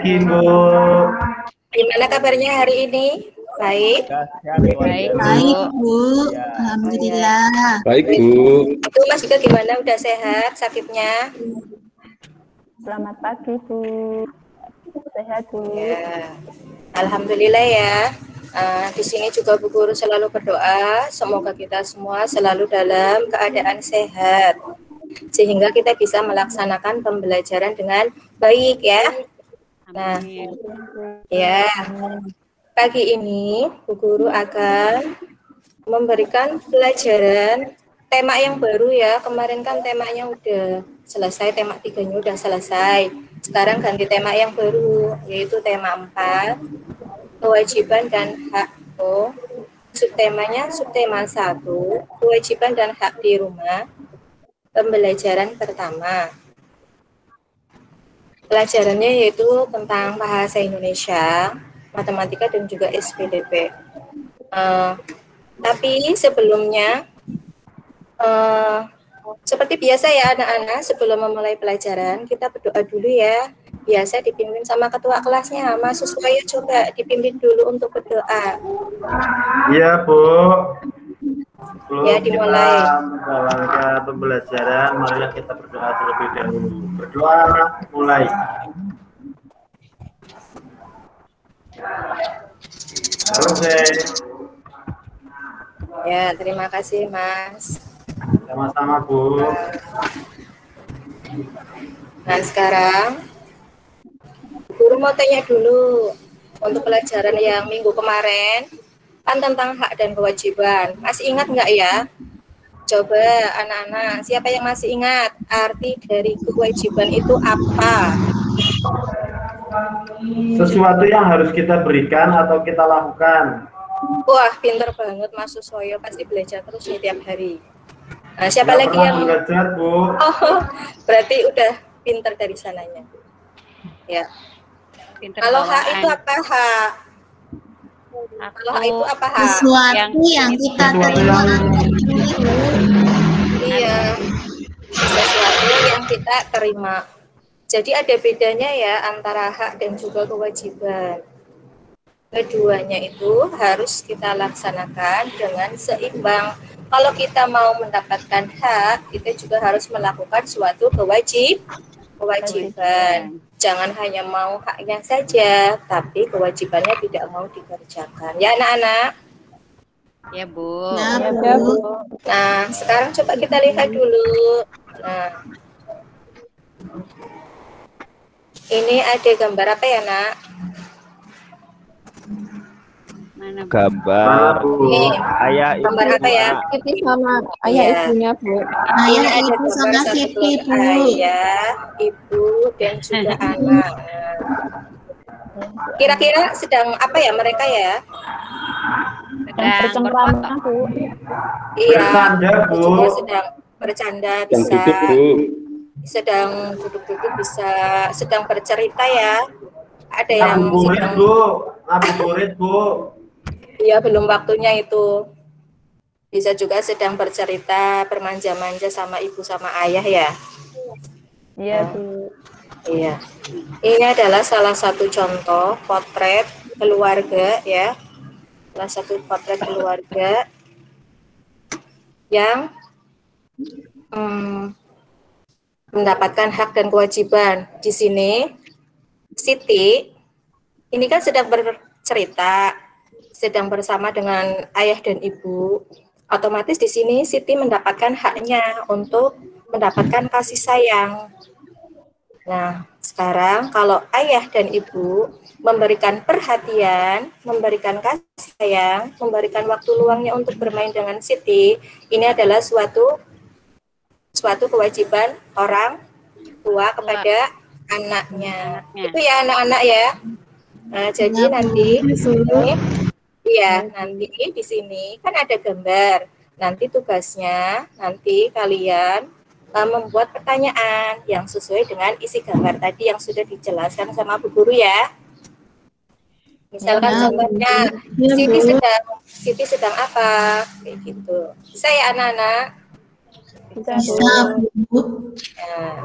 pagi, Bu. Gimana kabarnya hari ini? Baik? Baik, Bu. Alhamdulillah. Baik, Bu. Itu Mas juga gimana? Udah sehat sakitnya? Selamat pagi, Bu. Sehat, Bu. Ya. Alhamdulillah ya. Di sini juga Bu Guru selalu berdoa, semoga kita semua selalu dalam keadaan sehat, sehingga kita bisa melaksanakan pembelajaran dengan baik ya. Nah, ya, pagi ini Bu Guru akan memberikan pelajaran tema yang baru ya. Kemarin kan temanya udah selesai, tema 3-nya udah selesai. Sekarang ganti tema yang baru, yaitu tema 4, kewajiban dan hak. Subtemanya subtema 1, kewajiban dan hak di rumah. Pembelajaran pertama. Pelajarannya yaitu tentang bahasa Indonesia, matematika dan juga SPDP. Tapi sebelumnya, seperti biasa ya anak-anak, sebelum memulai pelajaran, kita berdoa dulu ya. Biasa dipimpin sama ketua kelasnya, Mas Suswoyo coba dipimpin dulu untuk berdoa. Iya, Bu. Sebelum Ya, dimulai. kita menjalankan pembelajaran, marilah kita berdoa terlebih dahulu. Berdoa, mulai. Selesai. Ya, terima kasih Mas. Sama-sama, Bu. Nah, sekarang Guru mau tanya dulu untuk pelajaran yang minggu kemarin kan tentang hak dan kewajiban. Masih ingat nggak ya? Coba anak-anak, siapa yang masih ingat arti dari kewajiban itu apa? Sesuatu yang harus kita berikan atau kita lakukan. Wah, pinter banget Mas Suswoyo, pasti belajar terus nih tiap hari. Nah, siapa Nggak lagi pernah yang belajar, Bu. Oh, berarti udah pinter dari sananya. Ya. Kalau hak itu apa hak? Kalau hak itu apa hak? Sesuatu yang kita terima. Iya, sesuatu yang kita terima. Jadi ada bedanya ya antara hak dan juga kewajiban. Keduanya itu harus kita laksanakan dengan seimbang. Kalau kita mau mendapatkan hak, kita juga harus melakukan suatu kewajiban. Jangan hanya mau haknya saja, tapi kewajibannya tidak mau dikerjakan. Ya anak-anak? Ya, Bu. Ya, Ya, Bu. Nah, sekarang coba kita lihat dulu. Nah, ini ada gambar apa ya, Nak? Mana, Bu? Gambar Ini ayah ibu. gambar apa ya? Siti sama ayah Iya. ibunya, Bu. Ayah, Ini ada ibu, gambar sama satu Siti, Bu. ayah, ibu, dan juga anak. Kira-kira sedang apa ya mereka ya? Yang bercengkrama, Bu. Iya, Bercanda, Bu. juga sedang bercanda, Yang bisa tutup, Bu. sedang duduk-duduk, bisa sedang bercerita ya. Ada yang Ngabuburit, sedang, Bu. Ngabuburit, Bu. ya belum waktunya itu. Bisa juga sedang bercerita, bermanja-manja sama ibu sama ayah ya. Iya, Bu. Iya. Ini adalah salah satu contoh potret keluarga ya. Salah satu potret keluarga yang mendapatkan hak dan kewajiban. Di sini Siti ini kan sedang bercerita, sedang bersama dengan ayah dan ibu. Otomatis di sini Siti mendapatkan haknya untuk mendapatkan kasih sayang. Nah, sekarang kalau ayah dan ibu memberikan perhatian, memberikan kasih sayang, memberikan waktu luangnya untuk bermain dengan Siti, ini adalah suatu kewajiban orang tua kepada anaknya. Itu ya anak-anak ya. Nah, jadi nanti di sini, iya, nanti di sini kan ada gambar. Nanti tugasnya, nanti kalian membuat pertanyaan yang sesuai dengan isi gambar tadi yang sudah dijelaskan sama Bu Guru ya. Misalkan contohnya Siti sedang apa, kayak gitu. Bisa ya anak-anak? Bisa, Bisa, Bu. Nah.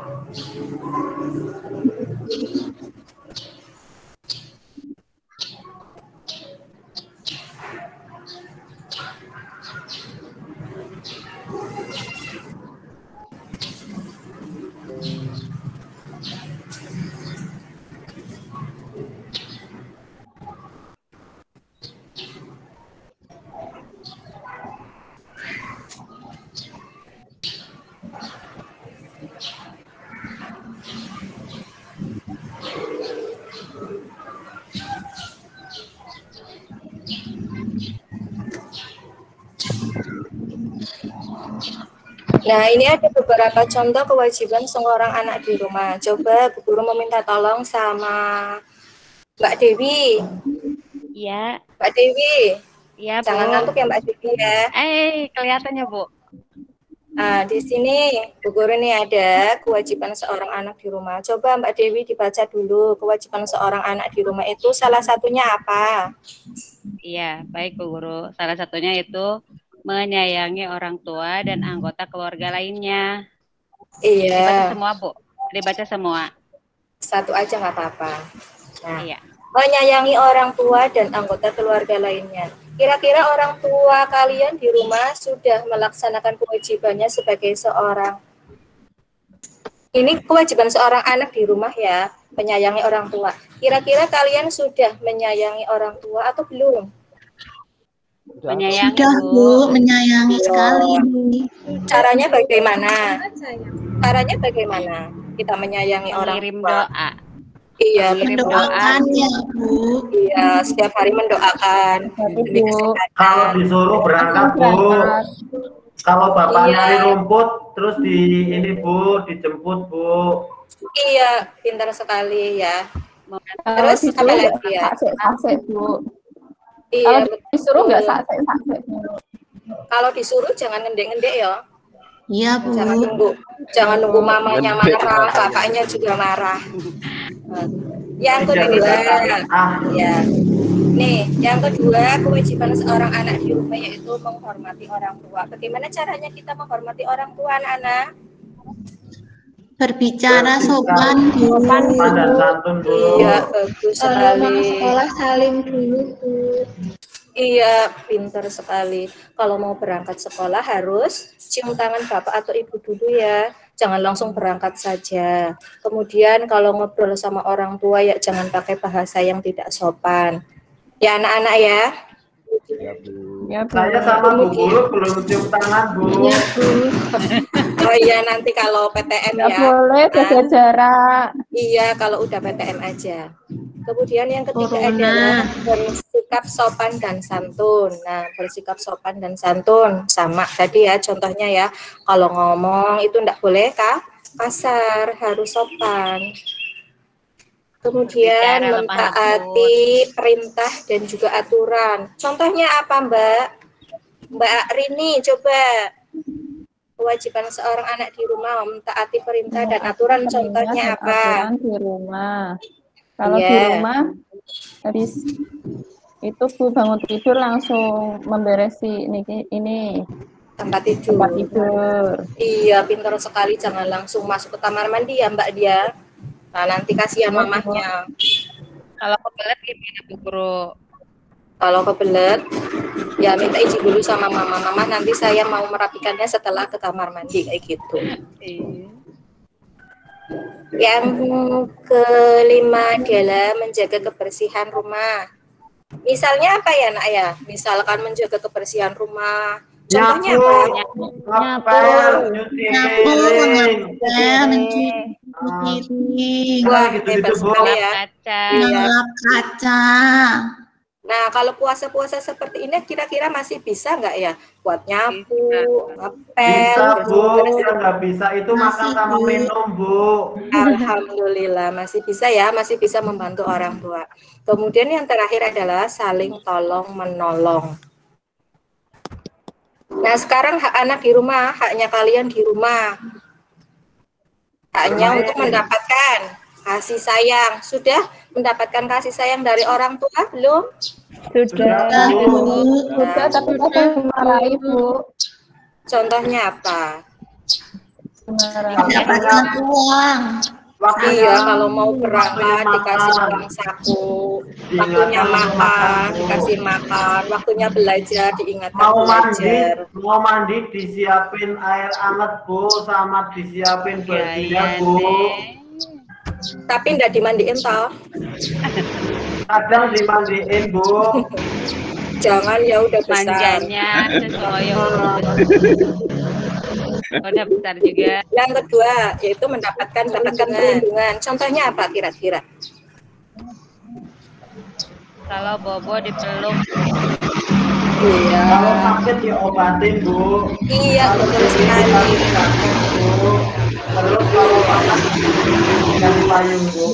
Nah, ini ada beberapa contoh kewajiban seorang anak di rumah. Coba Bu Guru meminta tolong sama Mbak Dewi. Iya. Mbak Dewi. Iya, Bu. Jangan ngantuk ya Mbak Dewi ya. Kelihatannya, Bu. Nah, di sini Bu Guru ini ada kewajiban seorang anak di rumah. Coba Mbak Dewi dibaca dulu kewajiban seorang anak di rumah itu salah satunya apa? Iya, baik Bu Guru. Salah satunya itu menyayangi orang tua dan anggota keluarga lainnya. Iya. Dibaca semua, Bu. Dibaca semua. Satu aja nggak apa-apa. Nah, Iya. menyayangi orang tua dan anggota keluarga lainnya. Kira-kira orang tua kalian di rumah sudah melaksanakan kewajibannya sebagai seorang. Ini kewajiban seorang anak di rumah ya, menyayangi orang tua. Kira-kira kalian sudah menyayangi orang tua atau belum? Menyayangi, Sudah, Bu, menyayangi sekali. Caranya bagaimana? Caranya bagaimana kita menyayangi orang Mengirim tua? doa. Iya, Mengirim Mendoakan ya, Bu. Iya, setiap hari mendoakan demi Kalau kesehatan. disuruh berangkat, Bu. Kalau Bapak Iya. nyari rumput, terus ini Bu, dijemput, Bu. Iya, pintar sekali ya. Kalau Terus apa disuruh nggak lagi ya? sase-sase, Bu. Iya, Kalau betul. disuruh nggak sase-sase, Bu. Kalau disuruh jangan ngendek-ngendek ya. Iya, Bu. Jangan nunggu mamanya marah, bapaknya juga marah. Yang kedua, ya. Nih, yang kedua kewajiban seorang anak di rumah yaitu menghormati orang tua. Bagaimana caranya kita menghormati orang tua, anak-anak? Berbicara sopan, Bu. Sopan dan santun, Bu. Iya, bagus sekali. Sekolah salim dulu, Bu. Iya, pintar sekali. Kalau mau berangkat sekolah harus cium tangan bapak atau ibu dulu ya. Jangan langsung berangkat saja. Kemudian kalau ngobrol sama orang tua ya jangan pakai bahasa yang tidak sopan. Ya anak-anak ya. Ya, Bu. Saya sama Bu Guru belum cium tangan, Bu. Oh iya nanti kalau PTM Nggak ya. boleh jaga jarak. Iya kalau udah PTM aja. Kemudian yang ketiga Corona. adalah bersikap sopan dan santun. Nah, bersikap sopan dan santun sama tadi ya contohnya ya. Kalau ngomong itu enggak boleh kasar, harus sopan. Kemudian Berbicara lemah mentaati perintah dan juga aturan. Contohnya apa, Mbak? Mbak Rini, coba kewajiban seorang anak di rumah mentaati perintah dan aturan. Contohnya apa? Aturan di rumah. Kalau di Iya. rumah, habis itu Bu bangun tidur langsung memberesi ini Tempat tidur. tempat tidur. Iya, pintar sekali. Jangan langsung masuk ke kamar mandi ya, Mbak dia. Nah, nanti kasihan mamahnya. Kalau kebelet gimana, Bu Guru? Kalau kebelet, ya minta izin dulu sama mama. Mama nanti saya mau merapikannya setelah ke kamar mandi kayak gitu. Yang kelima adalah menjaga kebersihan rumah. Misalnya apa ya, Nak ya? Misalkan menjaga kebersihan rumah. Contohnya apa? Ngepel, nyuci piring. Ya, mencuci piring, Wah, Gitu-gitu, hebat Bu. sekali ya. Kaca. ngelap kaca. Nah, kalau puasa-puasa seperti ini kira-kira masih bisa nggak ya? Buat nyapu, ngepel, Bisa, Bu. bersih-bersih. Yang nggak bisa itu makan Masih, sama Bu. minum, Bu. Alhamdulillah masih bisa ya, masih bisa membantu orang tua. Kemudian yang terakhir adalah saling tolong menolong. Nah, sekarang hak anak di rumah, haknya kalian di rumah. Haknya untuk mendapatkan kasih sayang. Sudah mendapatkan kasih sayang dari orang tua belum? Sudah. Sudah, tapi kadang dimarahi, Bu. Contohnya apa? Dimarahi. Mendapatkan uang. Iya, kalau mau berangkat dikasih uang saku, waktunya makan dikasih makan, waktunya belajar diingatkan belajar. Mau mandi disiapin air anget, Bu, sama disiapin bajunya, Bu. Tapi enggak dimandiin toh. Kadang dimandiin, Bu. Jangan ya udah besar. Manjanya sesuai. Udah besar juga. Yang kedua yaitu mendapatkan perlindungan. Contohnya apa kira-kira? Kalau Bobo dipeluk. Iya. Kalau sakit ya obatin, Bu. Iya, Kalau betul jadi sekali. sakit, Bu. Terus kalau panas dikasih payung, Bu.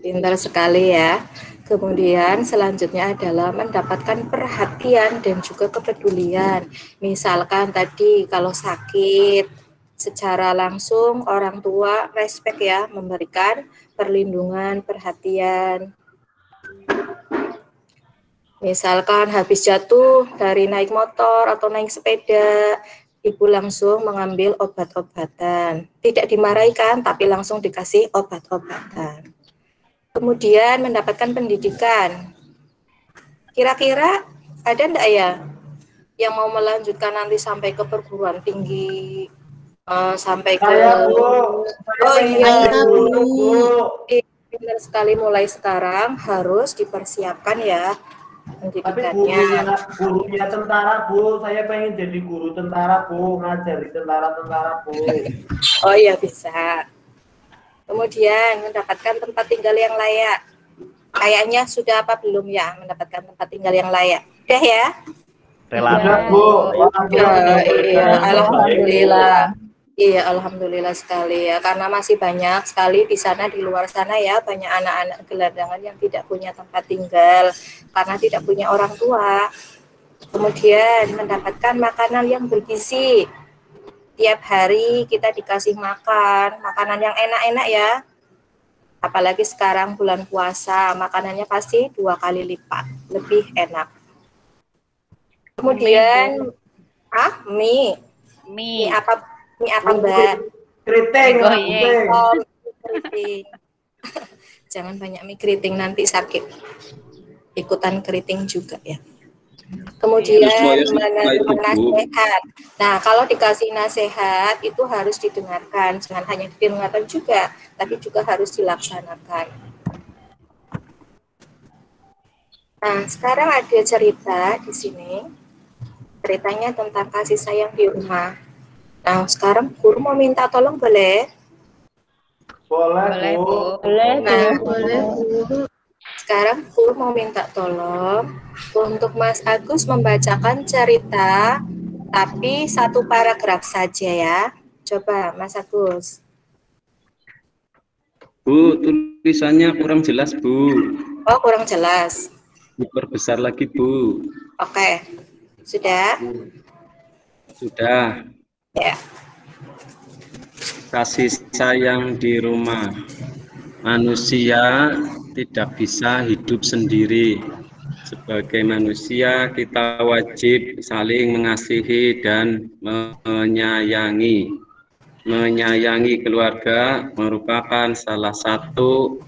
Pintar sekali ya. Kemudian selanjutnya adalah mendapatkan perhatian dan juga kepedulian. Misalkan tadi kalau sakit, secara langsung orang tua respect ya, memberikan perlindungan, perhatian. Misalkan habis jatuh dari naik motor atau naik sepeda, ibu langsung mengambil obat-obatan. Tidak dimarahi kan, tapi langsung dikasih obat-obatan. Kemudian mendapatkan pendidikan. Kira-kira ada enggak ya yang mau melanjutkan nanti sampai ke perguruan tinggi, sampai ke... Saya, Bu. Oh iya, Bu. benar sekali, mulai sekarang harus dipersiapkan ya Tapi pendidikannya. gurunya tentara, Bu. Saya pengen jadi guru tentara, Bu. Ngajari tentara-tentara, Bu. Oh iya, bisa. Kemudian mendapatkan tempat tinggal yang layak. Kayaknya sudah apa belum ya mendapatkan tempat tinggal yang layak? Udah ya? Sudah, Bu. Iya, alhamdulillah. Iya, alhamdulillah sekali ya. Karena masih banyak sekali di sana, di luar sana ya, banyak anak-anak gelandangan yang tidak punya tempat tinggal karena tidak punya orang tua. Kemudian mendapatkan makanan yang bergizi. Tiap hari kita dikasih makan, makanan yang enak-enak ya. Apalagi sekarang bulan puasa, makanannya pasti 2 kali lipat, lebih enak. Kemudian, mie. Mie apa Mbak? Keriting. Oh, keriting. Jangan banyak mie keriting, nanti sakit. Ikutan keriting juga ya. Kemudian menerima nasihat. Nah, kalau dikasih nasihat itu harus didengarkan, jangan hanya didengarkan juga, tapi juga harus dilaksanakan. Nah, sekarang ada cerita di sini. Ceritanya tentang kasih sayang di rumah. Nah, sekarang guru mau minta tolong boleh? Boleh, Bu. Boleh, Bu. Sekarang guru mau minta tolong untuk Mas Agus membacakan cerita, tapi 1 paragraf saja ya. Coba Mas Agus. Bu, tulisannya kurang jelas, Bu. Oh, kurang jelas. Diperbesar lagi, Bu. Oke. Sudah? Sudah. Ya. Kasih sayang di rumah. Manusia tidak bisa hidup sendiri. Sebagai manusia, kita wajib saling mengasihi dan menyayangi. Menyayangi keluarga merupakan salah satu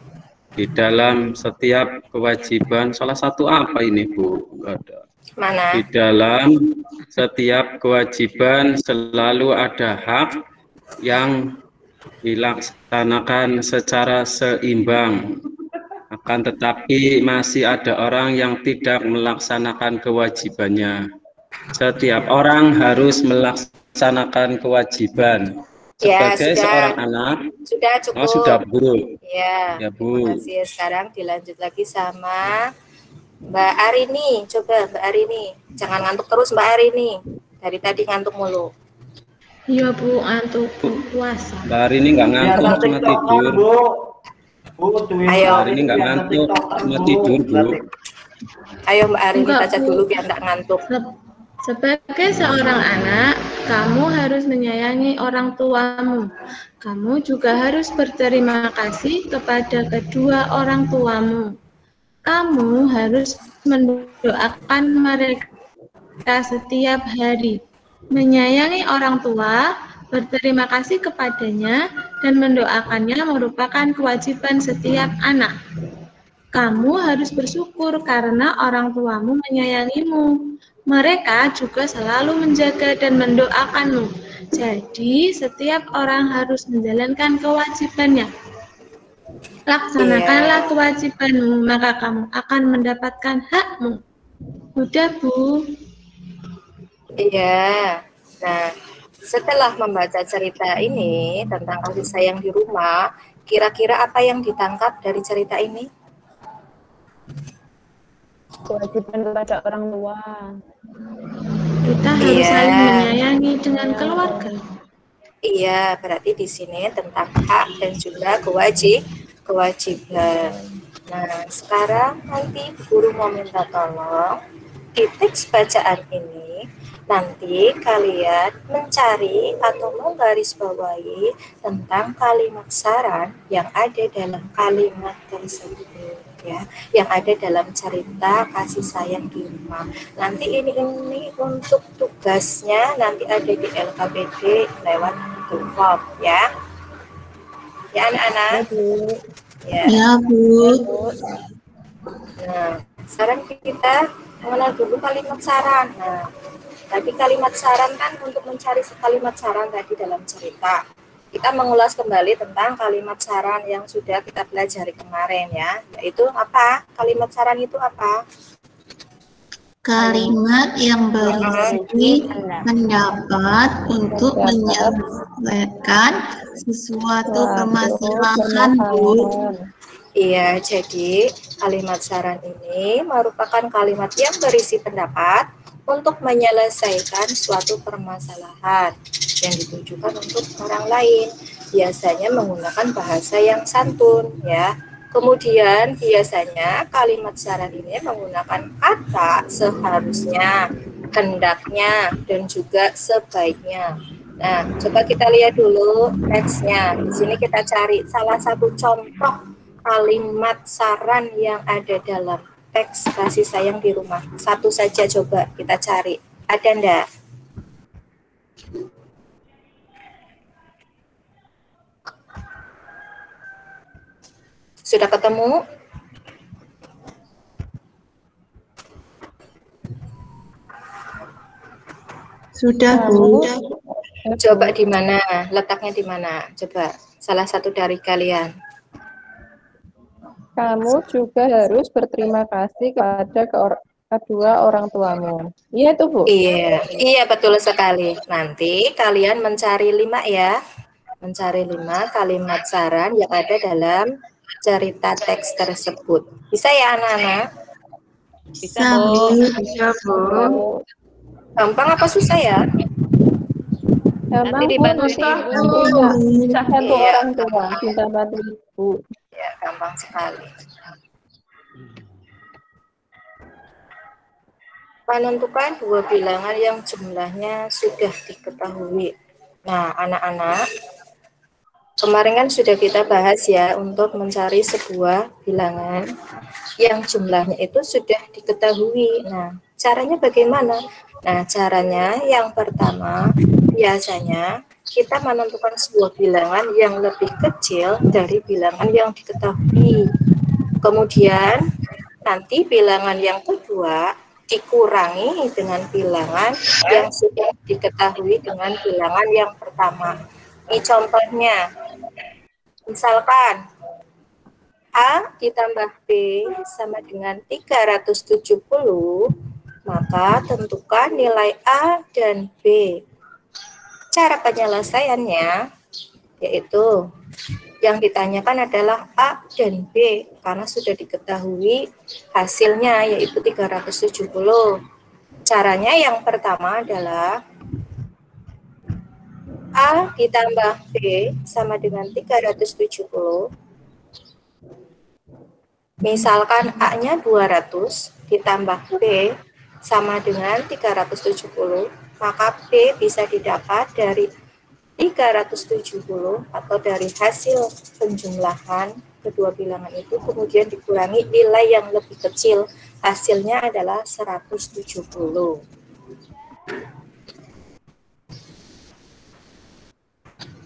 di dalam setiap kewajiban. Salah satu apa ini, Bu? Ada. Mana? Di dalam setiap kewajiban selalu ada hak yang dilaksanakan secara seimbang. Akan tetapi masih ada orang yang tidak melaksanakan kewajibannya. Setiap orang harus melaksanakan kewajiban. Sebagai seorang anak. Sudah cukup. Oh, sudah, Bu. Ya, Bu. terima kasih. Sekarang dilanjut lagi sama Mbak Arini. Coba Mbak Arini, jangan ngantuk terus Mbak Arini. Dari tadi ngantuk mulu. Iya, Bu, ngantuk puasa. Mbak Arini nggak ngantuk, cuma tidur. Ayo. Mbak Arini nggak ngantuk, cuma tidur, Bu. Ayo Mbak Arini Enggak, baca Bu. dulu biar nggak ngantuk. Sebagai seorang anak, kamu harus menyayangi orang tuamu. Kamu juga harus berterima kasih kepada kedua orang tuamu. Kamu harus mendoakan mereka setiap hari. Menyayangi orang tua, berterima kasih kepadanya, dan mendoakannya merupakan kewajiban setiap anak. Kamu harus bersyukur karena orang tuamu menyayangimu. Mereka juga selalu menjaga dan mendoakanmu. Jadi, setiap orang harus menjalankan kewajibannya. Laksanakanlah kewajibanmu, maka kamu akan mendapatkan hakmu. Udah, Bu. Iya. Nah, setelah membaca cerita ini tentang kasih sayang di rumah, kira-kira apa yang ditangkap dari cerita ini? kewajiban kepada orang tua. Kita harus saling menyayangi dengan keluarga. Iya, berarti di sini tentang hak dan juga kewajiban. Nah, sekarang nanti guru mau minta tolong di teks bacaan ini nanti kalian mencari atau menggarisbawahi tentang kalimat saran yang ada dalam kalimat tersebut ya, yang ada dalam cerita kasih sayang di rumah. Nanti ini untuk tugasnya nanti ada di LKPD lewat Google Form ya. Ya anak-anak. Ya, Bu. Nah, sekarang kita mengenal dulu kalimat saran. Nah, tadi kalimat saran kan untuk mencari kalimat saran tadi dalam cerita. Kita mengulas kembali tentang kalimat saran yang sudah kita pelajari kemarin ya. Yaitu apa? Kalimat saran itu apa? Kalimat yang berisi pendapat untuk menyelesaikan sesuatu permasalahan, Bu. Iya, jadi kalimat saran ini merupakan kalimat yang berisi pendapat untuk menyelesaikan suatu permasalahan yang ditujukan untuk orang lain. Biasanya menggunakan bahasa yang santun ya. Kemudian biasanya kalimat saran ini menggunakan kata seharusnya, hendaknya, dan juga sebaiknya. Nah, coba kita lihat dulu teksnya. Di sini kita cari salah satu contoh kalimat saran yang ada dalam teks kasih sayang di rumah. Satu saja coba kita cari. Ada enggak? Sudah ketemu? Sudah, Bu. Coba di mana? Letaknya di mana? Coba salah satu dari kalian. Kamu juga harus berterima kasih kepada kedua orang tuamu. Iya itu, Bu? Iya betul sekali. Nanti kalian mencari 5 ya. Mencari 5 kalimat saran yang ada dalam cerita teks tersebut. Bisa ya anak-anak? Bisa, Bu. Bisa, Bu. Gampang apa susah ya? Gampang, Nanti Bu. dibantu Nanti bisa bantu Iya. orang tua. Bisa bantu Ibu. Ya, gampang sekali. Menentukan 2 bilangan yang jumlahnya sudah diketahui. Nah, anak-anak, kemarin kan sudah kita bahas ya untuk mencari sebuah bilangan yang jumlahnya itu sudah diketahui. Nah, caranya bagaimana? Nah, caranya yang pertama, biasanya kita menentukan sebuah bilangan yang lebih kecil dari bilangan yang diketahui. Kemudian, nanti bilangan yang kedua dikurangi dengan bilangan yang sudah diketahui dengan bilangan yang pertama. Ini contohnya. Misalkan A ditambah B sama dengan 370, maka tentukan nilai A dan B. Cara penyelesaiannya yaitu yang ditanyakan adalah A dan B karena sudah diketahui hasilnya yaitu 370. Caranya yang pertama adalah A ditambah B sama dengan 370. Misalkan A-nya 200 ditambah B sama dengan 370, maka B bisa didapat dari 370 atau dari hasil penjumlahan kedua bilangan itu kemudian dikurangi nilai yang lebih kecil, hasilnya adalah 170.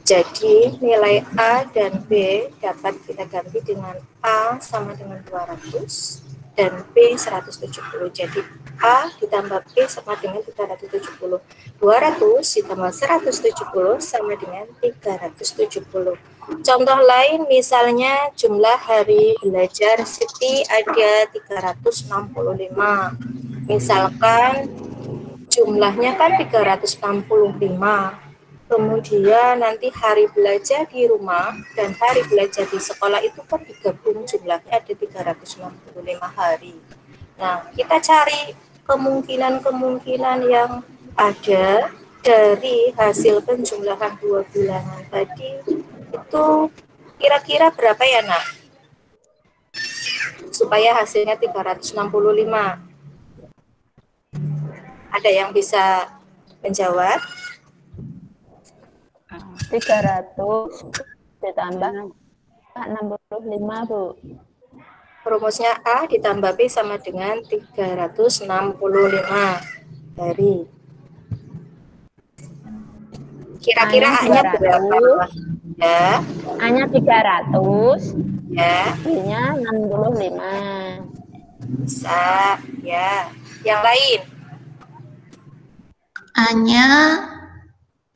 Jadi nilai A dan B dapat kita ganti dengan A sama dengan 200 dan B 170. Jadi A ditambah B sama dengan 370. 200 ditambah 170 sama dengan 370. Contoh lain misalnya jumlah hari belajar Siti ada 365. Misalkan jumlahnya kan 365. Kemudian nanti hari belajar di rumah dan hari belajar di sekolah itu kan digabung jumlahnya ada 365 hari. Nah, kita cari kemungkinan-kemungkinan yang ada dari hasil penjumlahan 2 bilangan tadi itu kira-kira berapa ya, Nak? Supaya hasilnya 365. Ada yang bisa menjawab? 300 ditambah 65, Bu. Rumusnya A ditambah B sama dengan 365 dari. Kira-kira A-nya berapa? Ya. A-nya 300, Ya. B-nya 65. Bisa. Ya. Yang lain? A-nya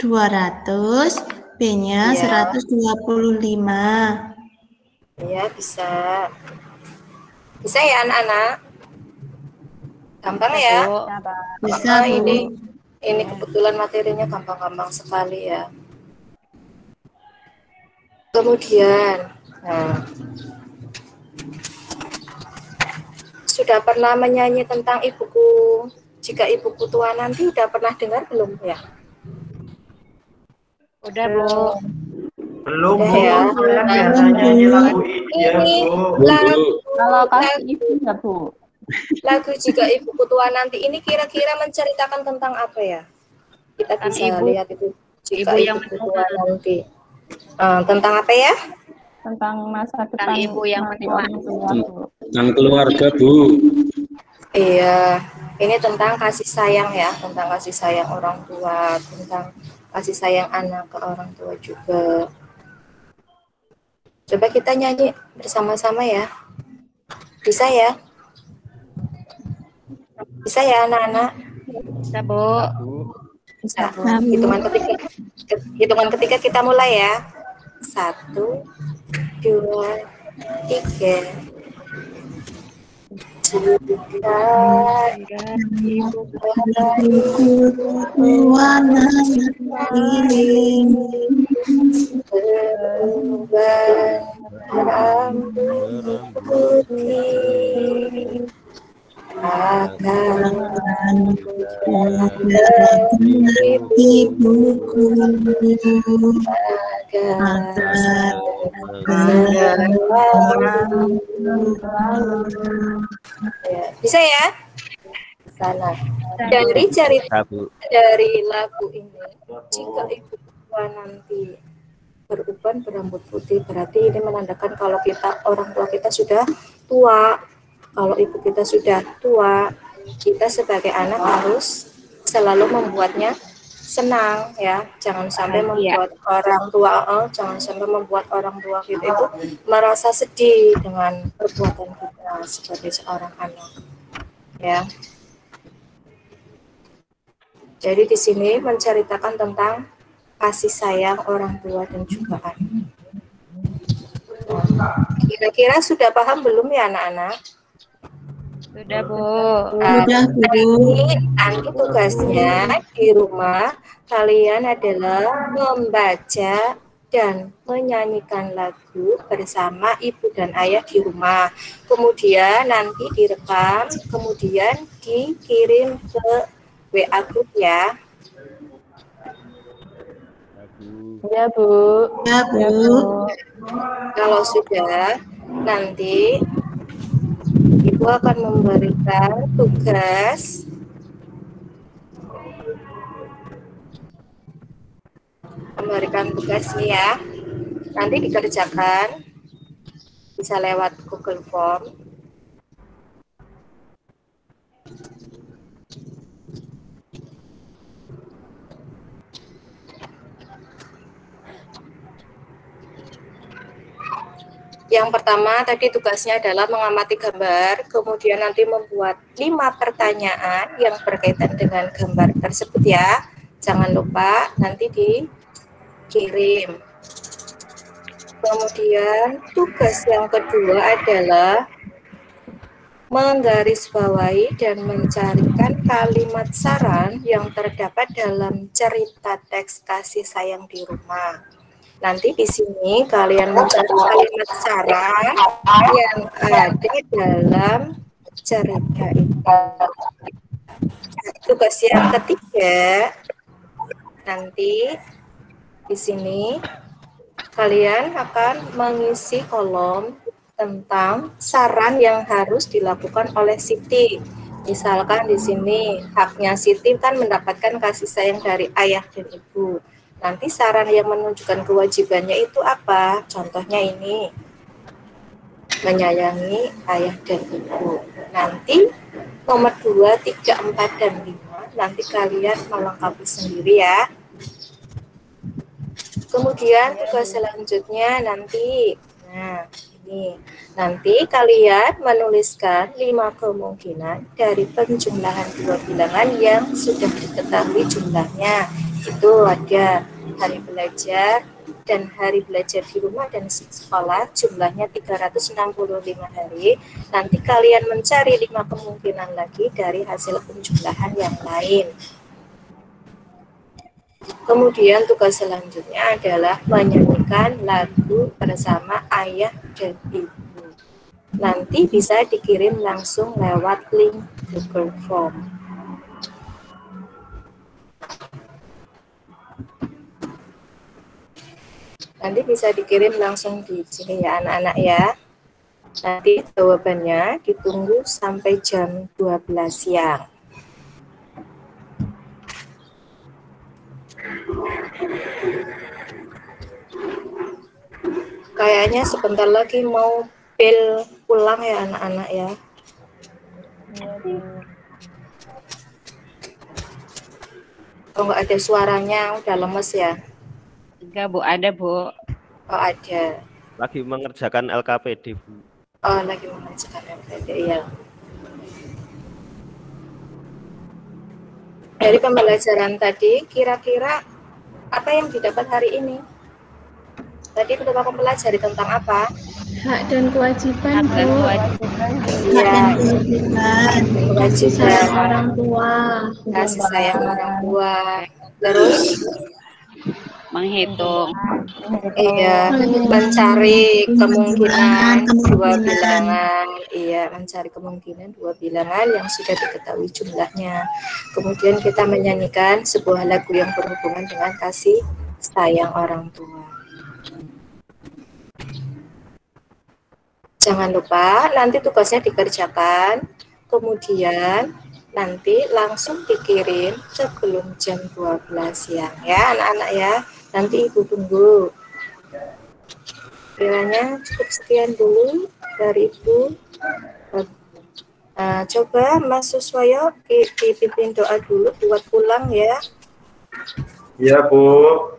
200, B-nya Ya. 125. Ya, bisa. Bisa ya, anak-anak? Gampang ya? Bisa, Bu. Ini kebetulan materinya gampang-gampang sekali ya. Kemudian, nah, sudah pernah menyanyi tentang ibuku, jika ibuku tua nanti, udah pernah dengar belum ya? Udah, Bu. Belum, Udah Bu. ya. Saya biasanya nyanyi lagu ini ya, Ini Bu. Kalau kasih ibu ya, Bu. lagu jika ibuku tua nanti ini kira-kira menceritakan tentang apa ya? Kita Tentang bisa ibu. lihat itu jika Ibu yang ibuku tua nanti. Tentang apa ya? Tentang masa depan Tentang ibu yang nanti menua. orang tua, Bu. Tentang keluarga, Bu. Iya, ini tentang kasih sayang ya, tentang kasih sayang orang tua, tentang kasih sayang anak ke orang tua juga. Coba kita nyanyi bersama-sama ya. Bisa ya? Bisa ya anak-anak? Bisa, Bu. Bisa. Hitungan ketiga kita mulai ya. 1, 2, 3. Jika Ibuku tua nanti rambut putih akan ibuku bisa ya? Sana. Dari cerita dari lagu ini, jika ibu tua nanti beruban berambut putih, berarti ini menandakan kalau kita orang tua kita sudah tua. Kalau ibu kita sudah tua, kita sebagai anak harus selalu membuatnya senang ya. Jangan sampai membuat orang tua, jangan sampai membuat orang tua kita itu merasa sedih dengan perbuatan kita sebagai seorang anak. Ya. Jadi di sini menceritakan tentang kasih sayang orang tua dan juga anak. Kira-kira sudah paham belum ya anak-anak? Sudah, Bu. Sudah, Bu. Nanti tugasnya di rumah kalian adalah membaca dan menyanyikan lagu bersama ibu dan ayah di rumah. Kemudian nanti direkam, kemudian dikirim ke WA grup ya. Ya, Bu. Ya, Bu. Kalau sudah, nanti Ibu akan memberikan tugas nih ya. Nanti dikerjakan bisa lewat Google Form. Yang pertama tadi tugasnya adalah mengamati gambar, kemudian nanti membuat 5 pertanyaan yang berkaitan dengan gambar tersebut ya. Jangan lupa nanti dikirim. Kemudian tugas yang kedua adalah menggarisbawahi dan mencarikan kalimat saran yang terdapat dalam cerita teks kasih sayang di rumah. Nanti di sini kalian mencari kalimat saran yang ada dalam cerita itu. Tugas yang ketiga, nanti di sini kalian akan mengisi kolom tentang saran yang harus dilakukan oleh Siti. Misalkan di sini haknya Siti kan mendapatkan kasih sayang dari ayah dan ibu. Nanti saran yang menunjukkan kewajibannya itu apa? Contohnya ini, menyayangi ayah dan ibu. Nanti nomor 2, 3, 4, dan 5 nanti kalian melengkapi sendiri ya. Kemudian tugas selanjutnya nanti, nah ini, nanti kalian menuliskan 5 kemungkinan dari penjumlahan dua bilangan yang sudah diketahui jumlahnya. Itu ada hari belajar dan hari belajar di rumah dan sekolah jumlahnya 365 hari. Nanti kalian mencari 5 kemungkinan lagi dari hasil penjumlahan yang lain. Kemudian tugas selanjutnya adalah menyanyikan lagu bersama ayah dan ibu. Nanti bisa dikirim langsung lewat link Google Form. Nanti bisa dikirim langsung di sini ya anak-anak ya. Nanti jawabannya ditunggu sampai jam 12 siang. Kayaknya sebentar lagi mau bel pulang ya anak-anak ya. Kalau nggak ada suaranya udah lemes ya. Enggak, Bu, ada, Bu. Oh ada. Lagi mengerjakan LKPD, Bu. Oh lagi mengerjakan LKD ya. Dari pembelajaran tadi kira-kira apa yang didapat hari ini? Tadi kita mempelajari tentang apa? Hak dan kewajiban, Hak dan Bu. kewajiban. Iya, Kasih sayang kewajiban, orang tua. kasih sayang orang tua. Terus, Menghitung. iya, mencari kemungkinan dua bilangan. Iya, mencari kemungkinan dua bilangan yang sudah diketahui jumlahnya. Kemudian kita menyanyikan sebuah lagu yang berhubungan dengan kasih sayang orang tua. Jangan lupa nanti tugasnya dikerjakan, kemudian nanti langsung dikirim sebelum jam 12 siang ya anak-anak ya. Nanti Ibu tunggu. Kiranya cukup sekian dulu dari Ibu. Coba Mas Suswoyo dipimpin doa dulu buat pulang ya. Ya Bu,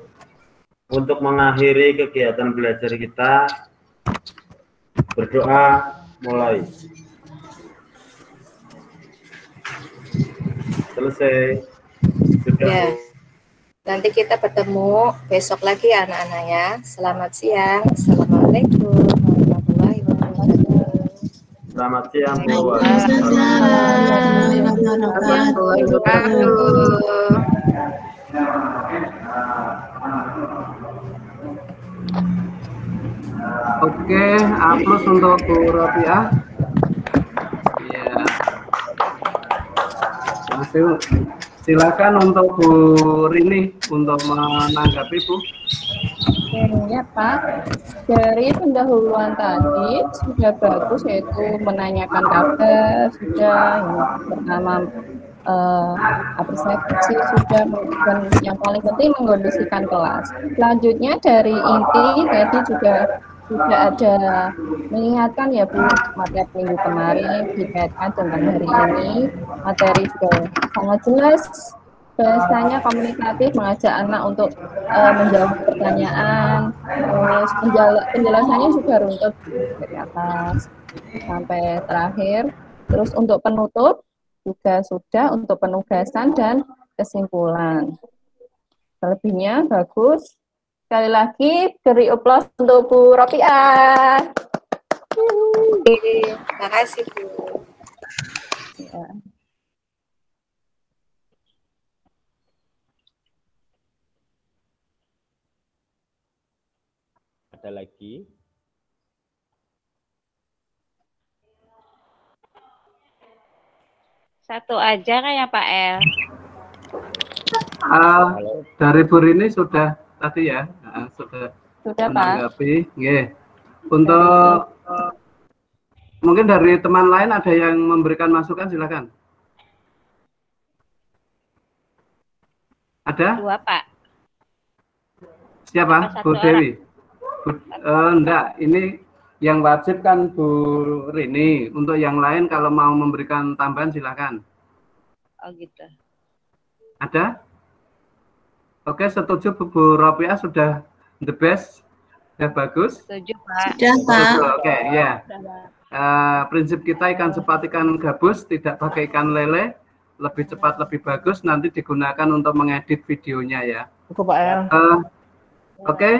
untuk mengakhiri kegiatan belajar kita, berdoa mulai. Selesai. Sudah. Ya. Nanti kita bertemu besok lagi anak-anak ya. Selamat siang. Assalamualaikum warahmatullahi wabarakatuh. Selamat siang Bu. Warahmatullahi wabarakatuh. Oke, aplaus untuk Bu Robiah. Iya. Masih silakan untuk Bu Rini untuk menanggapi Bu. Oke, ya Pak. Dari pendahuluan tadi sudah bagus, yaitu menanyakan kabar, sudah yang pertama apresiasi sudah, dan yang paling penting mengkondisikan kelas. Selanjutnya dari inti tadi juga sudah ada mengingatkan ya Bu, materi minggu kemarin dikaitkan tentang hari ini, materi juga sangat jelas. Bahasanya komunikatif, mengajak anak untuk menjawab pertanyaan, terus penjelasannya juga runtut dari atas sampai terakhir. Terus untuk penutup juga sudah untuk penugasan dan kesimpulan. Selebihnya bagus. Sekali lagi beri aplaus untuk Bu Robiah. Terima kasih Bu. Ya. Ada lagi? Satu aja kan ya Pak El? Dari Bu Rini sudah tadi ya, sudah Sudah, Pak. menanggapi. Nggih. Untuk mungkin dari teman lain ada yang memberikan masukan, silakan. Ada? Dua Pak. Siapa? Apa Bu satu Dewi? Enggak, ini yang wajib kan Bu Rini. Untuk yang lain kalau mau memberikan tambahan silakan. Oh gitu. Ada? Oke, setuju Bu Ropiah sudah the best, sudah bagus. Setuju Pak. Sudah, Pak. Oke, ya. Prinsip kita ikan cepat ikan gabus, tidak pakai ikan lele, lebih cepat lebih bagus. Nanti digunakan untuk mengedit videonya ya. Cukup Pak El. Oke.